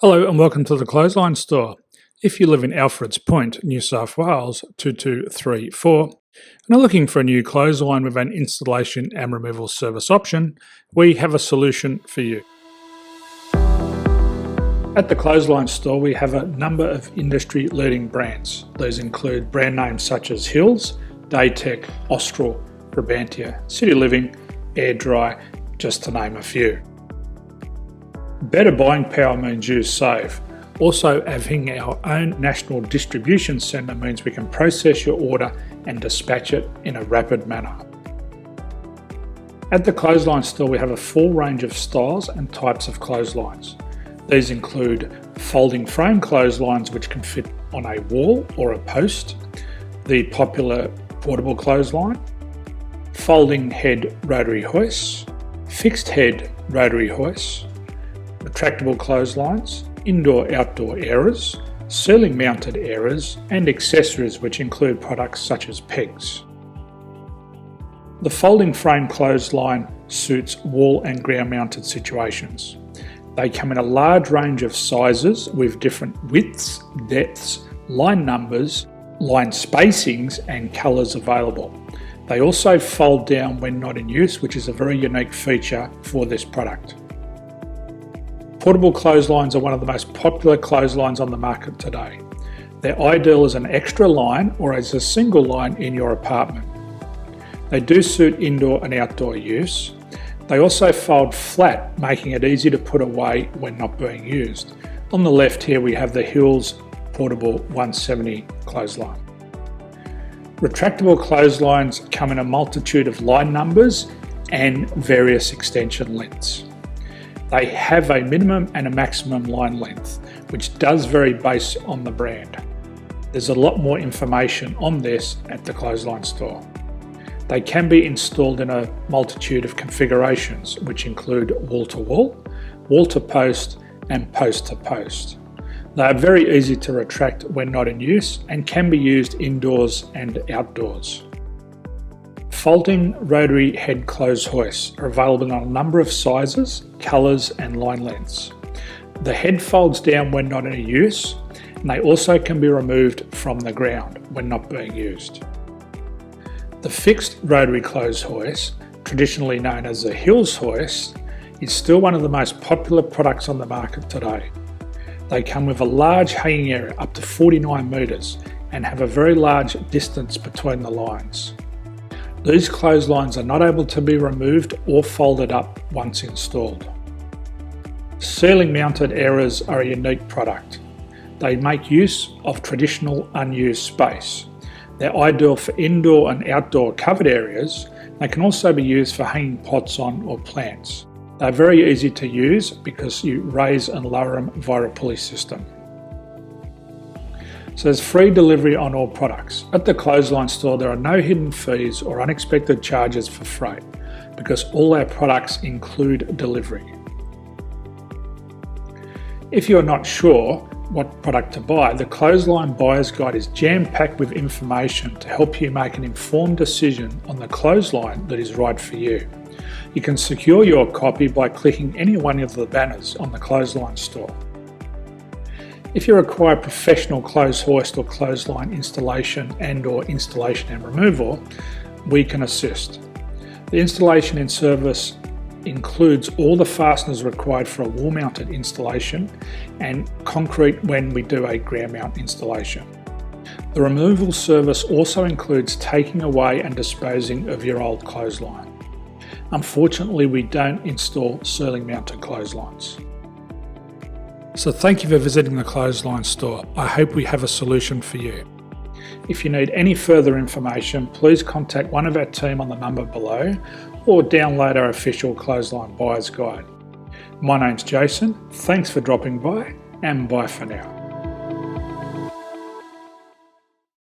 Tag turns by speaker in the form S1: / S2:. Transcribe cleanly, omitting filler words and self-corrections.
S1: Hello and welcome to the Clothesline Store. If you live in Alfords Point, New South Wales 2234 and are looking for a new clothesline with an installation and removal service option, we have a solution for you. At the Clothesline Store we have a number of industry leading brands. These include brand names such as Hills, Daytech, Austral, Brabantia, City Living, Air Dry, just to name a few. Better buying power means you save. Also, having our own national distribution centre means we can process your order and dispatch it in a rapid manner. At the Clothesline Store we have a full range of styles and types of clotheslines. These include folding frame clotheslines which can fit on a wall or a post, the popular portable clothesline, folding head rotary hoists, fixed head rotary hoists, retractable clotheslines, indoor-outdoor airers, ceiling-mounted airers, and accessories which include products such as pegs. The folding frame clothesline suits wall and ground-mounted situations. They come in a large range of sizes with different widths, depths, line numbers, line spacings, and colours available. They also fold down when not in use, which is a very unique feature for this product. Portable clotheslines are one of the most popular clotheslines on the market today. They're ideal as an extra line or as a single line in your apartment. They do suit indoor and outdoor use. They also fold flat, making it easy to put away when not being used. On the left here we have the Hills Portable 170 clothesline. Retractable clotheslines come in a multitude of line numbers and various extension lengths. They have a minimum and a maximum line length, which does vary based on the brand. There's a lot more information on this at the Clothesline Store. They can be installed in a multitude of configurations, which include wall-to-wall, wall-to-post, and post-to-post. They are very easy to retract when not in use and can be used indoors and outdoors. Folding rotary head clothes hoists are available in a number of sizes, colours and line lengths. The head folds down when not in use, and they also can be removed from the ground when not being used. The fixed rotary clothes hoist, traditionally known as the Hills hoist, is still one of the most popular products on the market today. They come with a large hanging area up to 49 metres and have a very large distance between the lines. These clotheslines are not able to be removed or folded up once installed. Ceiling mounted airers are a unique product. They make use of traditional unused space. They're ideal for indoor and outdoor covered areas. They can also be used for hanging pots on or plants. They're very easy to use because you raise and lower them via a pulley system. So there's free delivery on all products. At the Clothesline Store there are no hidden fees or unexpected charges for freight because all our products include delivery. If you're not sure what product to buy, the Clothesline Buyer's Guide is jam-packed with information to help you make an informed decision on the clothesline that is right for you. You can secure your copy by clicking any one of the banners on the Clothesline Store. If you require professional clothes hoist or clothesline installation and/or installation and removal, we can assist. The installation and service includes all the fasteners required for a wall-mounted installation and concrete when we do a ground mount installation. The removal service also includes taking away and disposing of your old clothesline. Unfortunately, we don't install ceiling-mounted clotheslines. So thank you for visiting the Clothesline Store. I hope we have a solution for you. If you need any further information, please contact one of our team on the number below or download our official Clothesline Buyer's Guide. My name's Jason, thanks for dropping by and bye for now.